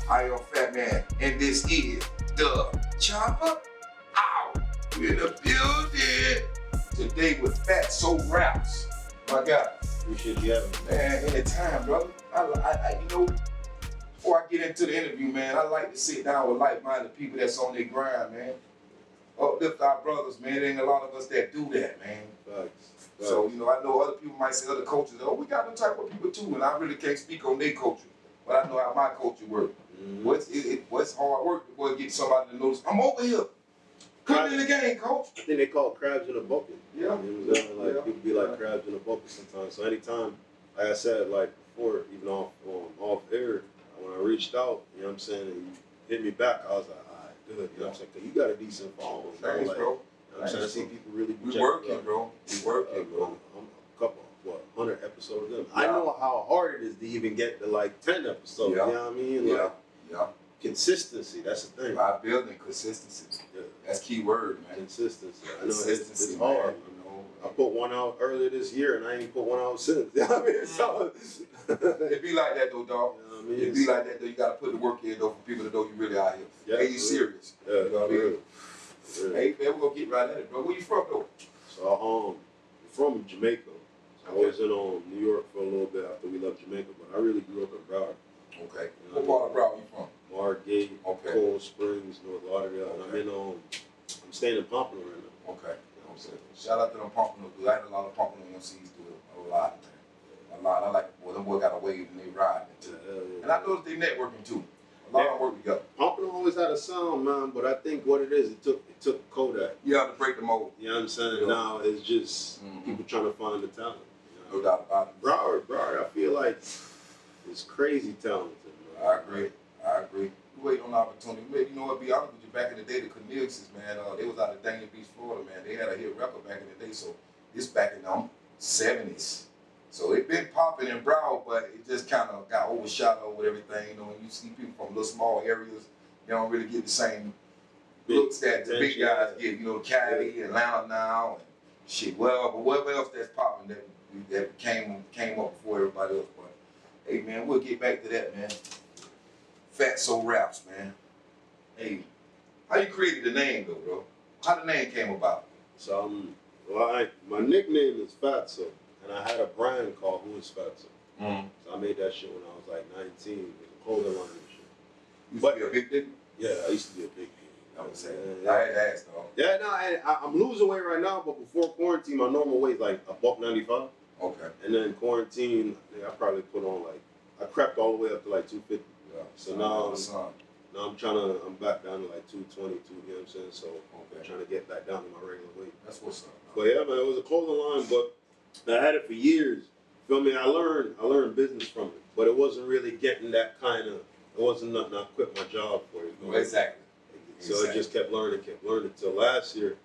I am FattMann, and this is the Chopper Out. We're in the building today with FATSOE Wraps. My God. Appreciate you having me. Man, anytime, brother. Before I get into the interview, man, I like to sit down with like-minded people that's on their grind, man. Uplift our brothers, man. There ain't a lot of us that do that, man. Thanks. So, you know, I know other people might say, other cultures, oh, we got them type of people too, and I really can't speak on their culture, but I know how my culture works. What's hard work before you get somebody to notice, I'm over here. Putting in the game, coach. I think they call it crabs in a bucket. Yeah. You know what I'm saying? Like, people be like crabs in a bucket sometimes. So anytime, like I said, like before, even off air, when I reached out, you know what I'm saying, and you hit me back, I was like, all right, good. You know what I'm saying? Cause you got a decent following. Thanks, like, bro. You know what I'm saying? I see people really We working, bro. We working, bro. I'm a couple, 100 episodes in. I know how hard it is to even get to like 10 episodes. You know what I mean? Like, consistency, that's the thing. By building consistency. Yeah. That's key word, man. Consistency. I know Consistency, it's hard. Man, you know. I put one out earlier this year and I ain't put one out since. You know what I mean? So, it be like that though, dog. You know what I mean? It be like that though. You gotta put the work in though for people to know you really out here. Yeah, hey, you serious. Yeah, you know what I mean? Yeah. Hey man, we're gonna get right at it, bro. Where you from though? So I'm from Jamaica. So I was in New York for a little bit after we left Jamaica, but I really grew up in Broward. Okay. You know What part of Broward you from? Margate, Cold Springs, North Lauderdale, and I'm staying in Pompano right now. Okay. You know what I'm saying? Shout out to them Pompano dudes. I had a lot of Pompano MCs do it. A lot, man. A lot. I like, boy, them boys got a wave and they ride too. Yeah. And I noticed they networking too. A lot of work together. Pompano always had a sound, man, but I think what it is, it took Kodak. You have to break the mold. You know what I'm saying? Yeah. Now it's just people trying to find the talent. You know? No doubt about it. Broward, I feel like it's crazy talented. Man. I agree. We wait on the opportunity. Maybe, you know what, be honest with you, back in the day, the Corneliuses, man, they was out of Dania Beach, Florida, man. They had a hit record back in the day, so it's back in the 70s. So it been popping in Broward, but it just kind of got overshadowed with everything. You know, when you see people from little small areas, they don't really get the same looks that the big guys get. You know, Cali, Atlanta now, and shit. Well, but what else that's popping that came up before everybody else? But hey, man, we'll get back to that, man. FATSOE Wraps, man. Hey, how you created the name though, bro? How the name came about? So my nickname is FATSOE, and I had a brand called Who Is FATSOE. So I made that shit when I was like 19. It was a clothing line and shit. You used to be a big dude? Yeah, I used to be a big dude. I would say. I had to ask though. Yeah, no, I'm losing weight right now, but before quarantine, my normal weight is like $195. Okay. And then quarantine, I probably put on like, I crept all the way up to like 250. Yeah. So now I'm back down to like 222, you know what I'm saying? So I'm trying to get back down to my regular weight. That's what's up. But yeah, man, it was a clothing line, but I had it for years. Feel me? I learned business from it, but it wasn't really getting that kind of, it wasn't nothing I quit my job for. You know? Exactly. So it just kept learning till last year.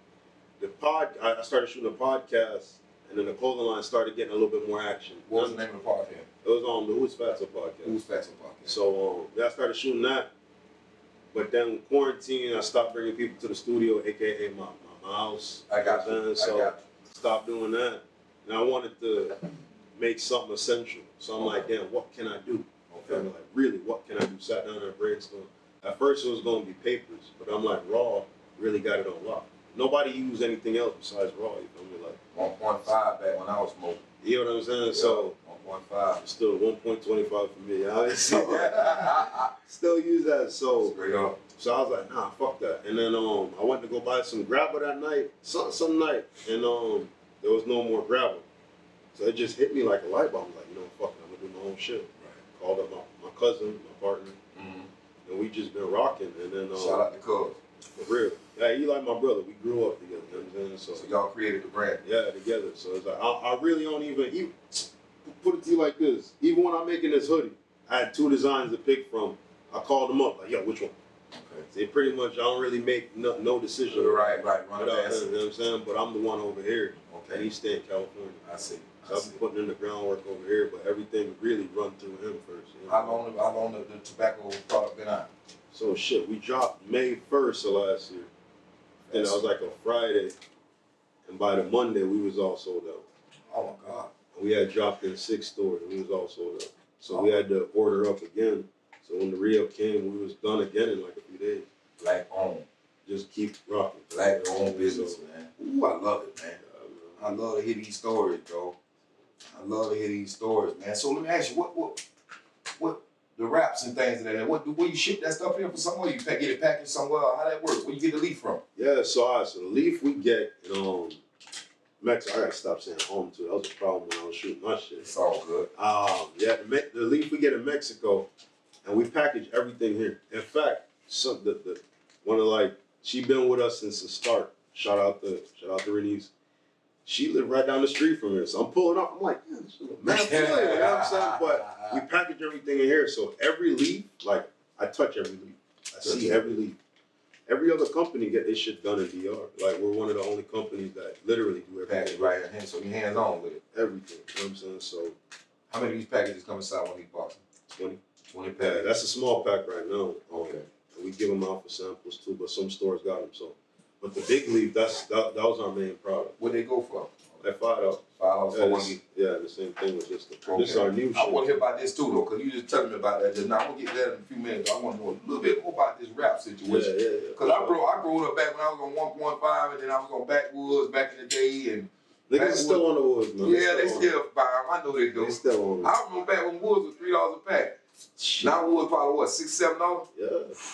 I started shooting a podcast, and then the clothing line started getting a little bit more action. What was the name of the podcast? It was on the Who's FATSOE podcast. Who's FATSOE podcast. So I started shooting that, but then quarantine, I stopped bringing people to the studio, aka my house. I got you. So stopped doing that, and I wanted to make something essential. So I'm like, damn, what can I do? Okay. Like, really, what can I do? Sat down and brainstormed. At first, it was going to be papers, but I'm like, raw really got it on lock. Nobody used anything else besides raw. You feel me? Like 1.5 back when I was smoking. You know what I'm saying? Yeah, so 1.5. Still 1.25 for me. You know? So still use that. So straight up. So I was like, nah, fuck that. And then I went to go buy some gravel that night, some night, and there was no more gravel. So it just hit me like a light bulb. I was like, you know, fuck it, I'm gonna do my own shit. Right. Called up my cousin, my partner, and we just been rocking. And then shout out to Cuz. For real. Yeah, he like my brother. We grew up together. You know what I'm saying? So y'all created the brand. Yeah, together. So it's like I really don't even put it to you like this. Even when I'm making this hoodie, I had 2 designs to pick from. I called them up like, yo, which one? Okay. So pretty much I don't really make no decision. Right. You know what I'm saying? But I'm the one over here. Okay. And he stay in California. I see. So I've been putting in the groundwork over here, but everything really run through him first. You know? How long the tobacco product been out? So shit, we dropped May 1st of last year. And that was like a Friday. And by the Monday, we was all sold out. Oh my God. We had dropped in 6 stores and we was all sold out. So we had to order up again. So when the Rio came, we was done again in like a few days. Black owned. Just keep rocking. Black owned business, man. Ooh, I love it, man. I love to hear these stories, bro. I love to hear these stories, man. So let me ask you, what the wraps and things like that? Where you ship that stuff in from somewhere? You get it packaged somewhere? How that work? Where you get the leaf from? Yeah, so the leaf we get in Mexico. I gotta stop saying home too. That was a problem when I was shooting my shit. It's all good. Yeah, the leaf we get in Mexico, and we package everything here. In fact, one of she been with us since the start. Shout out to Renise. She lived right down the street from here, so I'm pulling up. I'm like, yeah, this is a man familiar, you know what I'm saying? But we package everything in here, so every leaf, like I touch every leaf. I see every leaf. Every other company get their shit done in DR. Like we're one of the only companies that literally do everything. Package right in hand, so you're hands on with it. Everything. You know what I'm saying? So how many of these packages come inside one of these boxes? 20. 20 packages. Yeah, that's a small pack right now. Okay. We give them out for samples too, but some stores got them. So, but the big leaf, that was our main product. Where'd they go for? Like $5. $5 for one leaf. Yeah, the same thing with this. This is our new shit. I want to hear about this too, though, because you just telling me about that just now. I'm gonna get that in a few minutes. I want to know a little bit more about this rap situation. Yeah. Because I grew up back when I was on 1.5, and then I was on Backwoods back in the day, and niggas still on the woods, man. Yeah, they still buy them. I know they do. They still on them. I remember back when woods was $3 a pack. Now woods probably what, $6, $7? Yeah.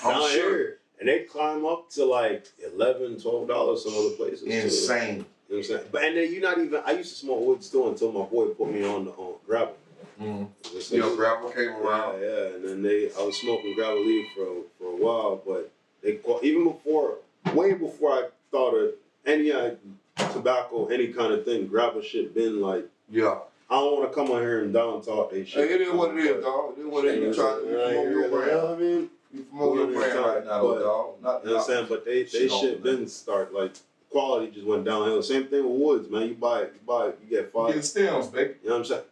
I'm sure. Here. And they climb up to like $11, $12 some other places. Insane. You know what I'm saying? But and then you're not even. I used to smoke wood still until my boy put me on gravel. Mm-hmm. Gravel came around. Yeah. And then I was smoking gravel leaf for a while, but way before I thought of any tobacco, any kind of thing, gravel shit been like. Yeah. I don't want to come on here and down talk they shit. Hey, it is what it is, dog. It is what it is. You trying to promote your brand. You know what I mean? You promote your brand right now, dog. You know what I'm saying? But they shit been start like. Quality just went downhill. Same thing with woods, man. You get 5. You get stems, baby. You know what I'm saying?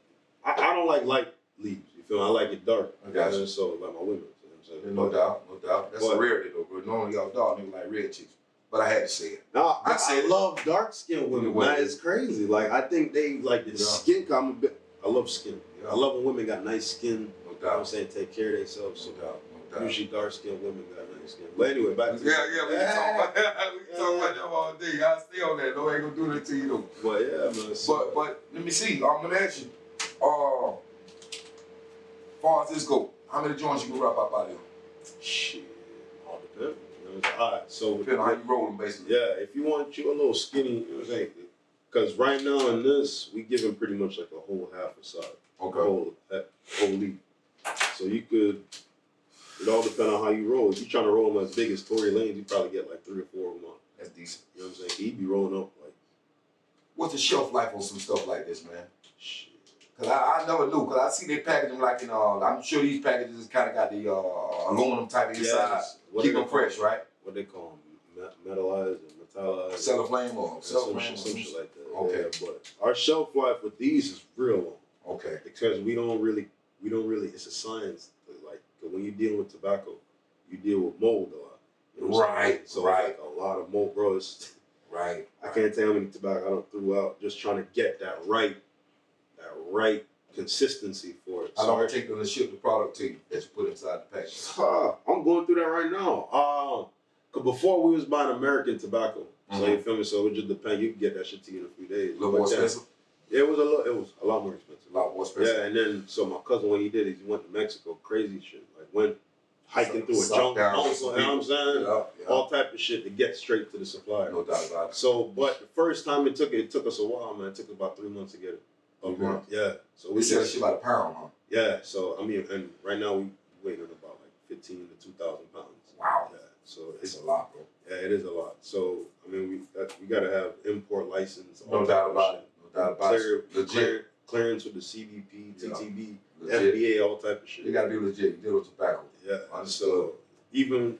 I don't like light leaves. You feel me? I like it dark. I got you. So like my women. You know what I'm saying? No doubt. That's a rarity though, bro. Normally y'all dog niggas like red chicks. But I had to say it. No, I love dark skinned women, man. It's crazy. Like I think they like the skin. I love skin. Yeah. I love when women got nice skin. No doubt. You know what I'm saying? Take care of themselves. No doubt. Usually dark skinned women got nice skin. But anyway, back to we can talk about that. We can talk about them all day. I stay on that. No, I ain't gonna do that to you though. But yeah, man. But let me see. I'm gonna ask you. As far as this go, how many joints you can wrap up out of here? Shit, all depends. You know, all right, so depending on how you roll them, basically. Yeah, if you want you a little skinny, you know what I'm saying? Because right now in this, we give him pretty much like a whole half a side. Okay. Whole leaf. So you could. It all depends on how you roll. If you're trying to roll them as big as Tory Lanez, you probably get like 3 or 4 of them on. That's decent. You know what I'm saying? He'd be rolling up like. What's the shelf life on some stuff like this, man? Shit. Cause I never knew. Cause I see they package them like in I'm sure these packages kind of got the aluminum type inside. Keep them fresh, right? What they call them? Metallized or metallized. Cellophane or some shit like that. Okay. Yeah, but our shelf life with these is real long. Okay. Because we don't really. It's a science. Like when you're dealing with tobacco, you deal with mold a lot. You know right. So right. Like a lot of mold, bro. Right. I can't tell you how many tobacco I don't threw out just trying to get that right consistency for it. How long it take them to ship the product to you that you put inside the package? I'm going through that right now. Cause before we was buying American tobacco, so you feel me? So it would just depend. You can get that shit to you in a few days. A little more expensive. Yeah, it was a lot more expensive. A lot more expensive. Yeah, and then so my cousin, what he did is he went to Mexico, crazy shit, like went hiking through a jungle, you know what I'm saying? Yeah. All type of shit to get straight to the supplier. No doubt about it. So, but the first time it took us a while, man. It took about 3 months to get it. 3 months. Yeah. So we sell shit about a pound, huh? Yeah. So I mean, and right now we weighing on about like 15 to 2,000 pounds. Wow. Yeah. So it's a lot, bro. Yeah, it is a lot. So I mean, we got to have import license. No doubt about it. No doubt about it. Legit. Clearance with the CBP, TTB, legit. FDA, all type of shit. You gotta be legit. You deal with tobacco. Yeah. Understood. So even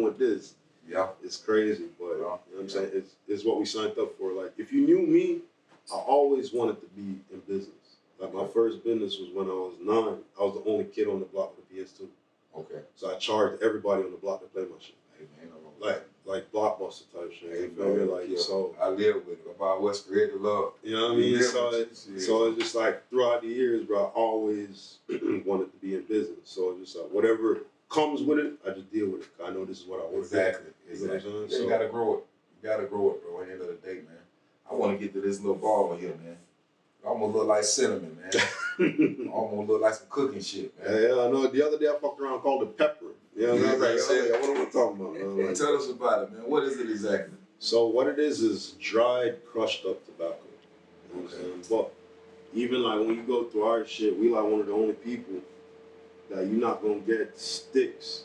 with this, yeah, it's crazy. But you know what I'm saying? It's what we signed up for. Like if you knew me, I always wanted to be in business. Like my first business was when I was 9. I was the only kid on the block with a PS2. Okay. So I charged everybody on the block to play my shit. Hey man, like blockbuster type shit. Hey, You feel me? Like, yeah. so I live with it. About what's created love. you know what I mean? So it's just like throughout the years, bro, I always wanted to be in business. So it's just like whatever comes with it, I just deal with it. I know this is what I want. Exactly. You know what I'm saying? Yeah, you gotta grow it. You gotta grow it, bro. At the end of the day, man. I want to get to this little ball in here, man. I almost look like cinnamon, man. I almost look like some cooking shit, man. Yeah, I know. The other day I fucked around and called it pepper. You know what I'm saying? What am I talking about? Like, tell us about it, man. What is it exactly? So what it is dried, crushed up tobacco. You know what I'm saying? But even like when you go through our shit, we like one of the only people that you're not gonna get sticks.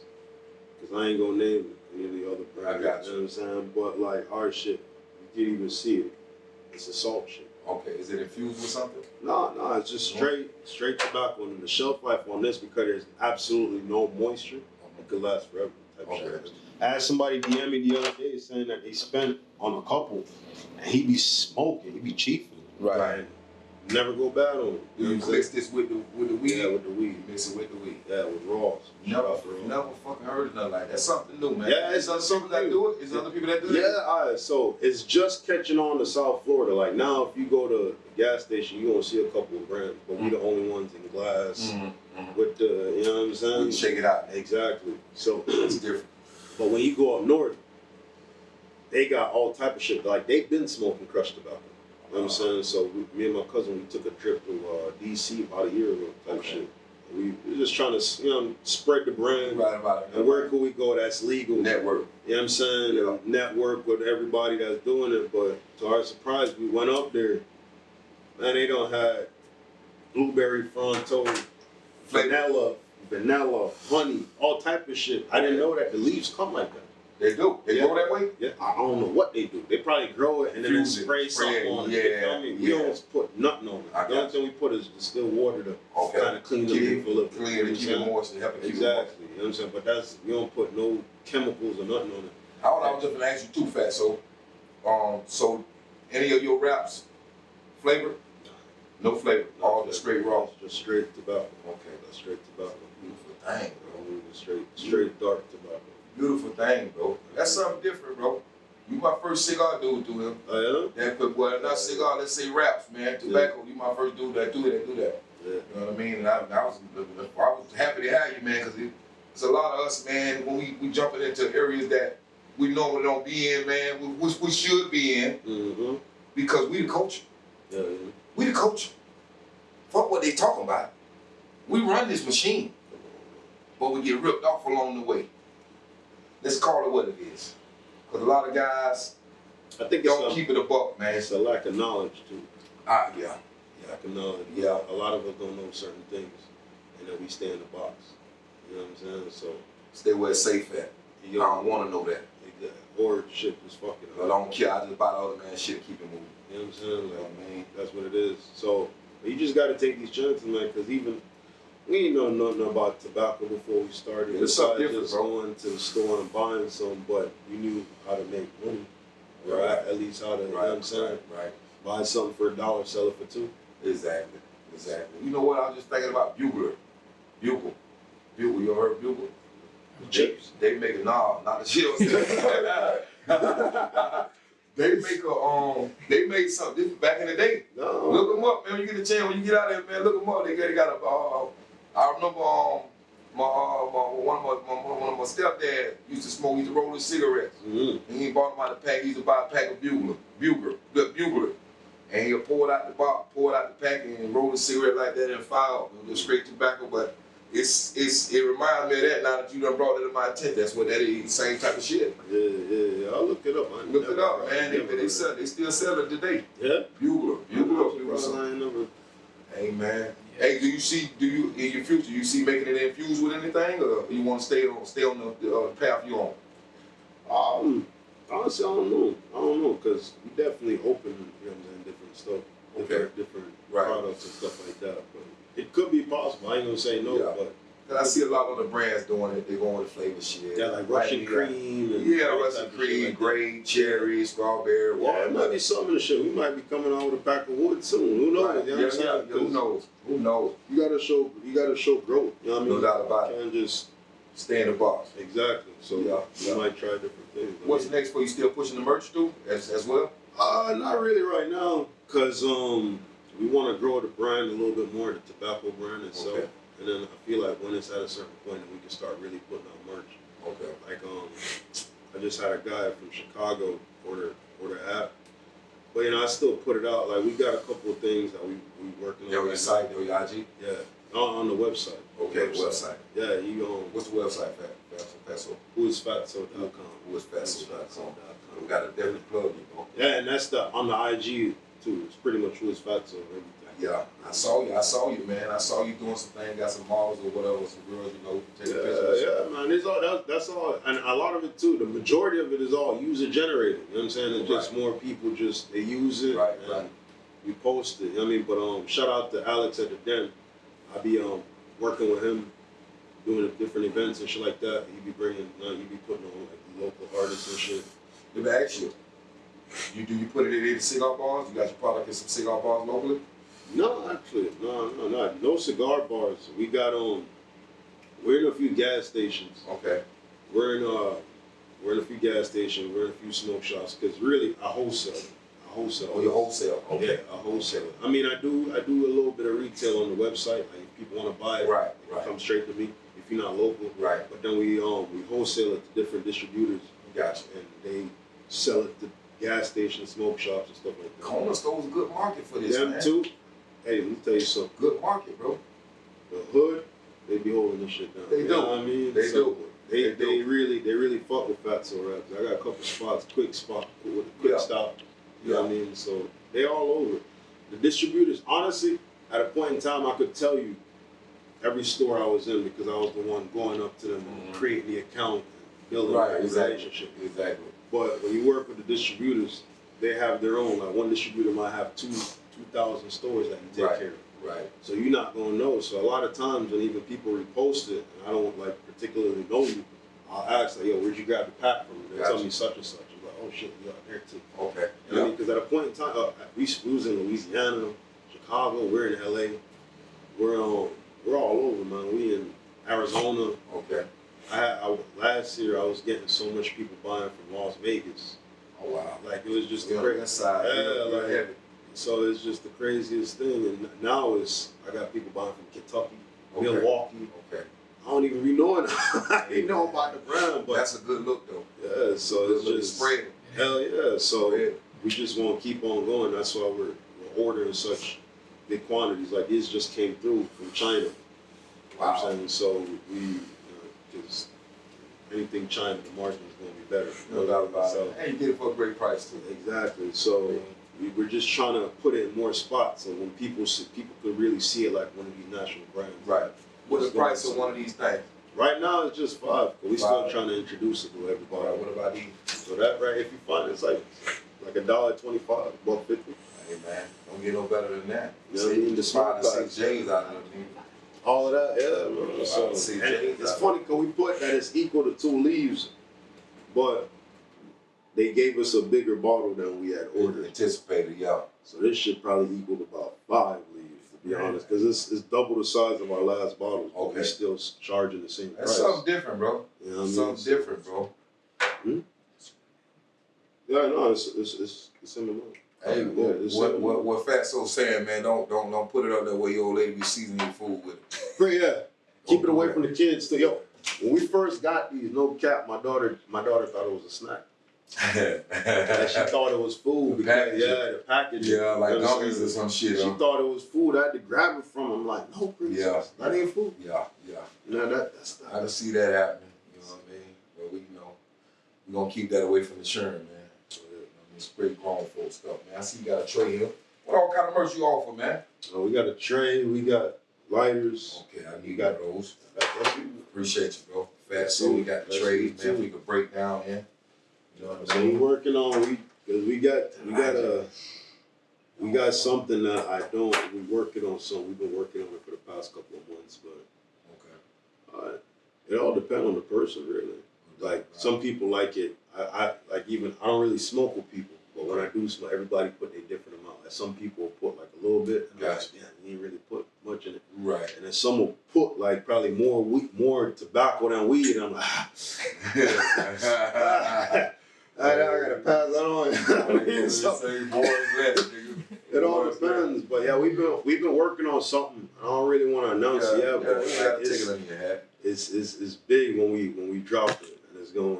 Cause I ain't gonna name any of the other brands. I got you. You know what I'm saying? But like our shit, you can't even see it. It's a salt shit. Okay, is it infused with something? No, it's just straight tobacco. And the shelf life on this, because there's absolutely no moisture, it could last forever type shit. I had somebody DM me the other day saying that they spent on a couple, and he be smoking, he be chiefing. Right. Like, never go bad on it. Do you mix this with the weed? Yeah, with the weed. You mix it with the weed. Yeah, with raws. Never fucking heard of nothing like that. That's something new, man. Yeah, it's other people that do it. It's other people that do it. Yeah, all right. So it's just catching on to South Florida. Like now, if you go to the gas station, you're gonna see a couple of brands, but we the only ones in glass with the, you know what I'm saying? You can shake it out. Exactly. So it's different. But when you go up north, they got all type of shit. Like they've been smoking crushed tobacco. You know what I'm saying? So me and my cousin, we took a trip to DC about a year ago type shit. We were just trying to, you know, spread the brand. Right about it. And where could we go that's legal? Network. You know what I'm saying? Yeah. Network with everybody that's doing it. But to our surprise, we went up there, man, they don't have blueberry fronto, vanilla, honey, all type of shit. I didn't know that the leaves come like that. They do. They grow that way? Yeah, I don't know what they do. They probably grow it and then spray something on it. You know what I mean? We don't put nothing on it. The only thing we put is distilled water to kind of clean the leaf a little bit. Clean it, keep it moist and help it keep it moist. Exactly. You know what I'm saying? But that's, we don't put no chemicals or nothing on it. I was just gonna ask you too, Fat. So any of your wraps flavor? No flavor. All just straight raw. Just straight tobacco. Okay. That's straight tobacco. Beautiful thing, bro. Straight dark tobacco. Beautiful thing, bro. That's something different, bro. You my first cigar dude to him. Oh yeah? That could, well, not cigar, let's say wraps, man. Tobacco, you my first dude that do that. Yeah. You know what I mean? And I was happy to have you, man, because it's a lot of us, man, when we jumping into areas that we normally don't be in, man, which we should be in, because we the culture. Yeah. We the culture. Fuck what they talking about. We run this machine, but we get ripped off along the way. Let's call it what it is. Because a lot of guys don't keep it a buck, man. It's a lack of knowledge, too. Yeah. Lack of knowledge. Yeah. A lot of us don't know certain things, and then we stay in the box. You know what I'm saying? So stay where it's safe at. I don't want to know that. Exactly. Or shit just fucking up. I don't care. I just buy the other man's shit and keep it moving. You know what I'm saying? Like, I mean, that's what it is. So you just got to take these chances, man, because even we ain't know nothing about tobacco before we started. It's something different, just bro. going to the store and buying some, but you knew how to make money. Or at least how to, you know what I'm saying? Right. Buy something for $1, sell it for $2. Exactly. You know what? I was just thinking about Bugle. You ever heard of Bugle? The chips. They make a not the chips. They made something back in the day. No. Look them up, man. When you get a chance, when you get out there, man, look them up. They got a. I remember one of my stepdad used to smoke. He used to roll his cigarettes. And he bought them out of the pack. He used to buy a pack of Bugler, and he'll pour it out the box, pour it out the pack, and roll the cigarette like that and file. Just straight tobacco, but. It reminds me of that now that you done brought it to my attention. That's what that is, same type of shit. Yeah. I'll look it up. Look it up, man. They still sell it today. Yeah. Bugler. Hey, man. Hey, do you in your future, you see making it infused with anything, or you want to stay on the path you on? Honestly, I don't know, because we definitely open, you know what I'm saying, different stuff, different products and stuff like that. But it could be possible. I ain't gonna say no, but cause I see a lot of the brands doing it. They going with flavor shit. Yeah, like Russian cream. Russian cream, like grape, cherry, strawberry. Yeah, it might be some of the shit. We might be coming out with a pack of wood soon. Who knows? Right. You know what I'm saying? Who knows? You gotta show growth. You know what I mean? No doubt about it. You can't just Stay in the box. Exactly. So we might try different things. What's next for you? Still pushing the merch through as well? Not really right now, cause we want to grow the brand a little bit more, the tobacco brand itself. Okay. And then I feel like when it's at a certain point, that we can start really putting out merch. Okay. Like I just had a guy from Chicago order app, but you know I still put it out. Like we got a couple of things that we working on. Yeah, your site, your IG. Yeah, on the website. Okay, website. Yeah, What's the website? FATSOE. FATSOE.com. FATSOE.com. We gotta definitely plug you, bro. Yeah, and that's on the IG too. It's pretty much FATSOE and everything. Yeah, I saw you, man. I saw you doing some things, got some models or whatever, some girls, you know, taking pictures. Yeah, man. It's all that's all, and a lot of it too. The majority of it is all user generated. You know what I'm saying? It's just more people they use it and we post it. You know what I mean? But shout out to Alex at the Den. I be working with him, doing different events and shit like that. He be putting on like local artists and shit. Let me ask you. You put it in any cigar bars? You got your product in some cigar bars locally? No, actually, no cigar bars. We got we're in a few gas stations. Okay. We're in a few gas stations. We're in a few smoke shops because really I wholesale. Oh, you wholesale? Okay. Yeah, I wholesale. I mean, I do a little bit of retail on the website. Like if people want to buy it, right. Come straight to me. If you're not local, right. But then we wholesale it to different distributors. Gotcha. And they sell it to gas stations, smoke shops, and stuff like that. Corner store's a good market for this, Them man. too. Hey, let me tell you something. Good market, bro. The hood, they be holding this shit down. They you do. know what I mean? They do. They really fuck with FATSOE Wraps. I got a couple spots, quick spot with a quick stop. You know what I mean? So they all over. The distributors, honestly, at a point in time, I could tell you every store I was in because I was the one going up to them and creating the account and building a relationship. Exactly. But when you work with the distributors, they have their own. Like one distributor might have 2,000 stores that you take care of. Right. So you're not gonna know. So a lot of times when even people repost it, and I don't like particularly know you, I'll ask like, yo, where'd you grab the pack from? They tell me such and such. I'm like, oh shit, you out there too. Okay. You know what I mean? Because at a point in time, we was in Louisiana, Chicago, we're in LA, we're all over, man. We in Arizona. Okay. Last year I was getting so much people buying from Las Vegas. Oh wow. Like it was just the craziest side. Yeah, so it's just the craziest thing. And now I got people buying from Kentucky, Milwaukee. Okay. I don't even be knowing. I ain't know about the brand, but that's a good look though. Yeah, so it's just spread. Hell yeah. So we just want to keep on going. That's why we're ordering such big quantities. Like this just came through from China. Wow. You know what I'm saying? So we, because anything China, the margin is going to be better. No doubt about it. And you get it for a great price too. Exactly. So we're just trying to put it in more spots, so when people could really see it like one of these national brands. Right. What's the price of one of these things? Right now it's just $5, but we still trying to introduce it to everybody. Right, what about these? So that if you find it's like $1.25, $1.50. Hey man, don't get no better than that. You know what I mean? The 5 to 6 J's out of them. All of that, yeah, man. So, it's funny because we put that it's equal to 2 leaves, but they gave us a bigger bottle than we had ordered. Anticipated, yeah. So this should probably equal to about 5 leaves, to be honest, because it's double the size of our last bottle. Okay. We're still charging the same price. That's something different, bro. You know what I mean? Something different, bro. Yeah, no, it's in the money. Hey, what FATSOE saying, man? Don't put it up there where your old lady be seasoning your food with it. Yeah, keep it away from the kids. Too. Yo, when we first got these, no cap, my daughter thought it was a snack. And she thought it was food because the packaging. Yeah, like gummies or some shit. She thought it was food. I had to grab it from her. I'm like, no, princess, that ain't food. Yeah. No, that's not. I can see that happening. You know what I mean? But we gonna keep that away from the churn, man. It's pretty grown folk stuff, man. I see you got a tray here. What all kind of merch you offer, man? We got a tray. We got lighters. Okay, I need those. Appreciate you, bro. FATSOE, we got the trays, man. We could break down, man. You know what I mean? We're working on we got something that we're working on something. We've been working on it for the past couple of months, but it all depends on the person, really. Like some people like it. I don't really smoke with people, but when I do smoke, everybody put a different amount. Like some people put like a little bit, and you ain't really put much in it. Right. And then some will put like probably more tobacco than weed. I'm like, I gotta pass that on. It all depends, but yeah, we've been working on something. I don't really want to announce it yet, but take it on your hat. It's big when we drop it, and it's gonna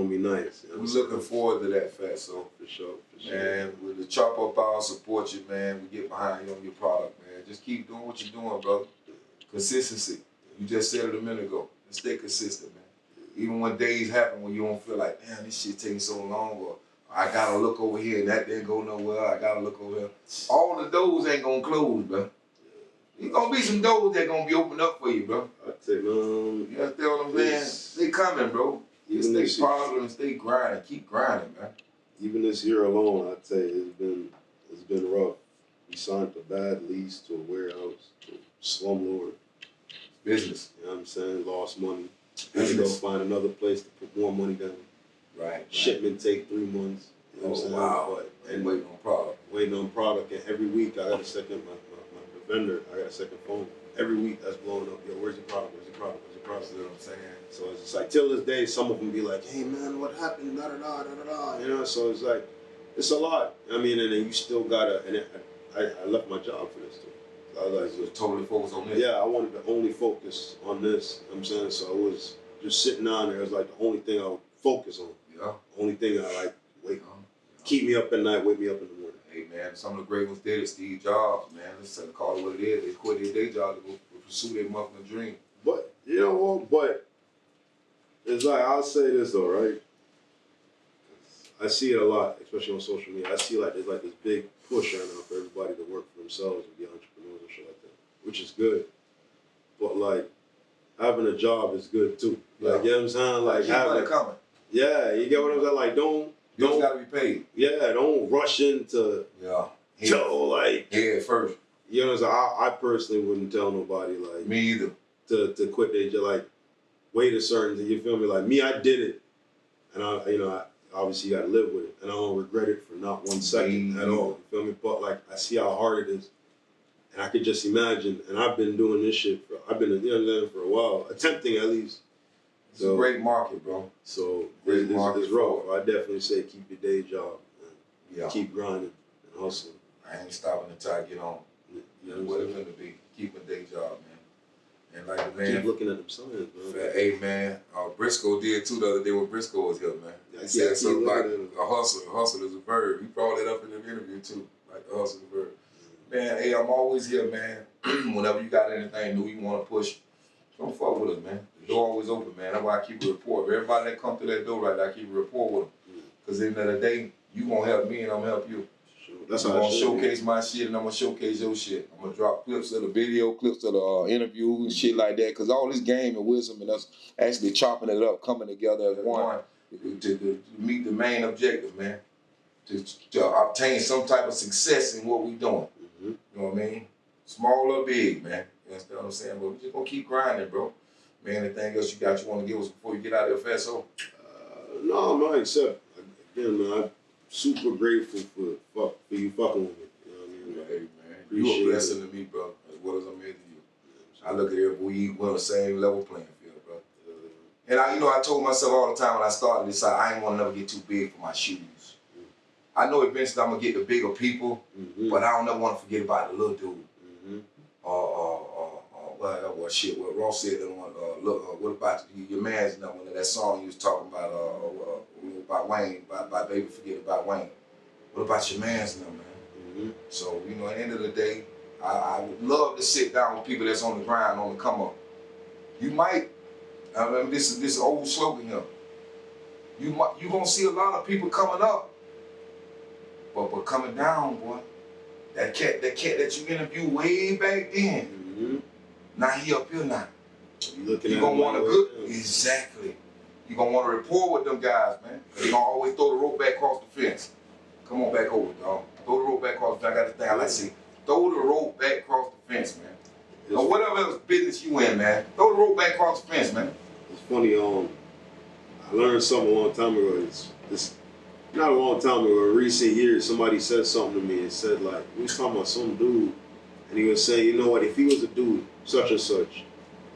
be nice. You know, we're looking forward to that, FATSOE. For sure. Man, with the Chop Up Hour, support you, man. We get behind you on your product, man. Just keep doing what you're doing, brother. Consistency. You just said it a minute ago. Just stay consistent, man. Even when days happen when you don't feel like, damn, this shit taking so long, or I gotta look over here and that didn't go nowhere, I gotta look over here. All the doors ain't gonna close, bro. There's gonna be some doors that gonna be opened up for you, bro. I tell you, you understand what I'm saying? They coming, bro. Just stay positive and stay grinding. Keep grinding, man. Even this year alone, I'd say it's been rough. We signed a bad lease to a warehouse, to a slumlord. Business. You know what I'm saying? Lost money. Had to go find another place to put more money down. Right. Shipment take 3 months. You know what I'm saying? Wow. And waiting on product. Waiting on product, and every week I got a second, my vendor, I got a second phone. Every week that's blowing up. Yo, where's your product? Where's your product? Where's your product? You know what I'm saying? So it's just like, till this day, some of them be like, hey man, what happened? Da da da da da da. You know, so it's like, it's a lot. I mean, and then you still gotta, and I left my job for this too. So I was like, you was totally focused on this? Yeah, I wanted to only focus on this. You know what I'm saying? So I was just sitting down there. It was like the only thing I would focus on. Yeah. Only thing I like, keep me up at night, wake me up in the morning. Hey man, some of the great ones did it. Steve Jobs, man. Let's call it what it is. They quit their day job to go pursue their muffin dream. But, you know what? But it's like, I'll say this though, right? I see it a lot, especially on social media. I see like there's like this big push right now for everybody to work for themselves and be entrepreneurs and shit like that, which is good. But like, having a job is good too. Like, you know what I'm saying? Like, having coming. Yeah, you get what I'm saying? Like, don't gotta be paid. Yeah, don't rush into first. You know what I'm saying? I personally wouldn't tell nobody like me either to quit their job. Like, wait a certain thing. You feel me? Like me, I did it, and I obviously got to live with it, and I don't regret it for not 1 second at all. You feel me? But like, I see how hard it is, and I could just imagine. And I've been doing this shit for a while, attempting at least. It's a great market, bro. So it's rough. I definitely say keep your day job. And keep grinding and hustling. I ain't stopping until I get on. You know what it's gonna be. Keep a day job, man. And like the man, keep looking at them signs, man. Hey man, Briscoe did too the other day when Briscoe was here, man. He said something like a hustle. A hustle is a verb. He brought it up in the interview too, like the hustle is a verb. Man, hey, I'm always here, man. Whenever you got anything new you want to push, don't fuck with us, man. The door always open, man. That's why I keep a report. Everybody that come through that door right there, I keep a report with them. Because at the end of the day, you gonna help me and I'm gonna help you. Sure. That's I'm gonna showcase my shit and I'm gonna showcase your shit. I'm gonna drop clips of the video, clips of the interview and shit like that. Because all this game and wisdom and us actually chopping it up, coming together as one to meet the main objective, man. To obtain some type of success in what we doing. You know what I mean? Small or big, man. You understand what I'm saying? But we just gonna keep grinding, bro. Man, anything else you want to give us before you get out of there, FATSOE? No, man, except, again, man, I'm super grateful for you fucking with me. You know what I mean? Hey, man. You a blessing to me, bro, as well as I'm here to you. I look at it, we're on the same level playing field, bro. And I told myself all the time when I started this, I ain't want to never get too big for my shoes. I know eventually I'm going to get the bigger people, but I don't never want to forget about the little dude. What Ross said, what about your man's number, that song you was talking about Wayne, by Baby Forget About Wayne. What about your man's number, man? So, at the end of the day, I would love to sit down with people that's on the grind, on the come up. You might, this is old slogan here. You gonna see a lot of people coming up, but coming down, boy. That cat that you interviewed way back then. Now he up here now. You gonna want a good exactly. You gonna want to rapport with them guys, man. They gonna always throw the rope back across the fence. Come on back over, dog. Throw the rope back across the fence. I got the thing I like to say. Throw the rope back across the fence, man. Or whatever else business you in, man. Throw the rope back across the fence, man. It's funny, I learned something a long time ago. It's not a long time ago, in recent years, somebody said something to me. It said, like, we was talking about some dude, and he was saying, you know what, if he was a dude, such and such,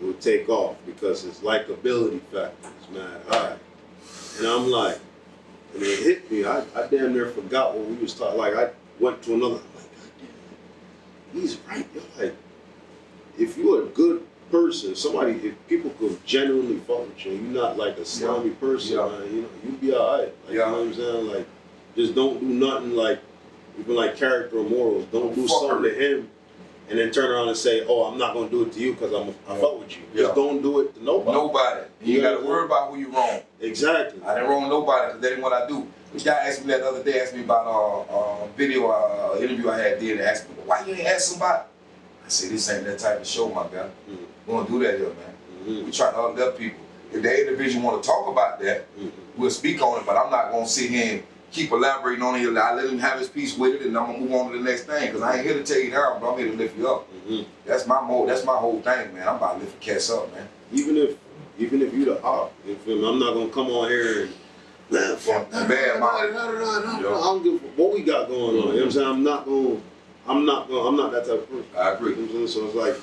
it would take off because his likability factor is mad high. And I'm like, and it hit me. I damn near forgot what we was talking. Like I went to another. I'm like, God damn, he's right. You're like, if you're a good person, if people could genuinely fuck with you, you're not like a slimy person, man. You know, you be alright. Like, you know what I'm saying? Like, just don't do nothing like, even like character or morals. Don't do something to him and then turn around and say, "Oh, I'm not gonna do it to you because I fuck with you." Just don't do it to nobody. Nobody. You gotta worry about who you wrong. Exactly. I didn't wrong nobody because that ain't what I do. This guy asked me that the other day. Asked me about a video interview I had did. And asked me, "Why you ain't ask somebody?" I said, "This ain't that type of show, my guy. We don't do that here, man. We try to uplift people. If the individual want to talk about that, we'll speak on it. But I'm not gonna sit here and keep elaborating on it. I let him have his piece with it, and I'm gonna move on to the next thing. Because I ain't here to tell you down, but I'm here to lift you up. That's my mode. That's my whole thing, man. I'm about to lift the cats up, man. Even if you the op, I'm not gonna come on here and man, fuck that. Bad I don't give what we got going on. You know what I'm saying? I'm not that type of person. I agree. You know what I'm saying? So it's like,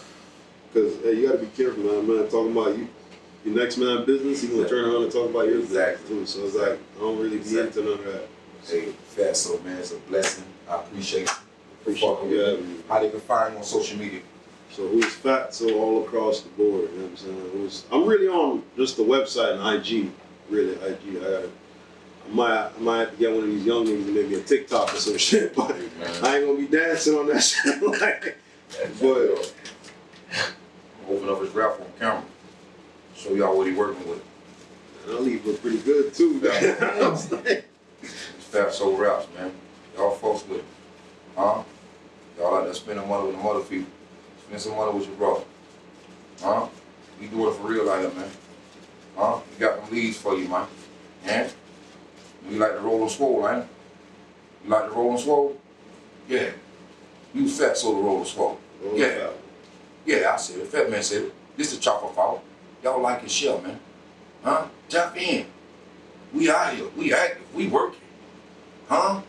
because hey, you gotta be careful, man. Talking about you. Your next man business, you gonna turn around and talk about your business too. So it's like I don't really be into none of that. Hey, FATSOE, man, it's a blessing. I appreciate it. Appreciate you. How they can find you on social media. So who's FATSOE all across the board, you know what I'm saying? I'm really on just the website and IG. Really, IG. I might have to get one of these young niggas and maybe a TikTok or some shit, but I ain't gonna be dancing on that shit like but open up his rap on camera. Show y'all what he working with. And I leave look pretty good too. It's FATSOE Wraps, man. Y'all folks with it. Huh? Y'all out there spending money with the mother people. Spend some money with your brother. Huh? We doing it for real out here, man. Huh? We got them leads for you, man. Yeah? You like to roll and swole, man? You like to roll and swole? Yeah. Use FATSOE to roll and swole. Yeah. Yeah, I said it. FattMann said it. This is the chopper fault. Y'all like and share, man. Huh? Jump in. We out here. We active. We working. Huh?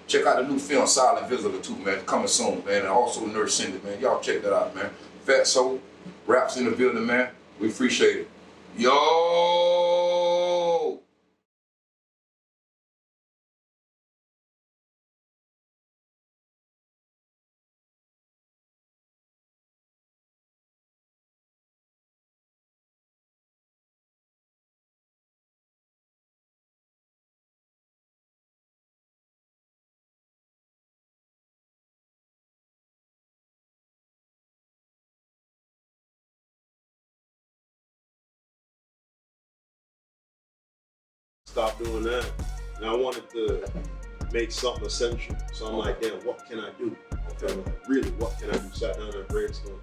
Check out the new film, Silent Visitor, too, man. Coming soon, man. And also Nurse Cindy, man. Y'all check that out, man. FATSOE Wraps in the building, man. We appreciate it. Yo! Stop doing that. And I wanted to make something essential. So I'm like, damn, what can I do? Okay, really, what can I do? Sat down and brainstormed.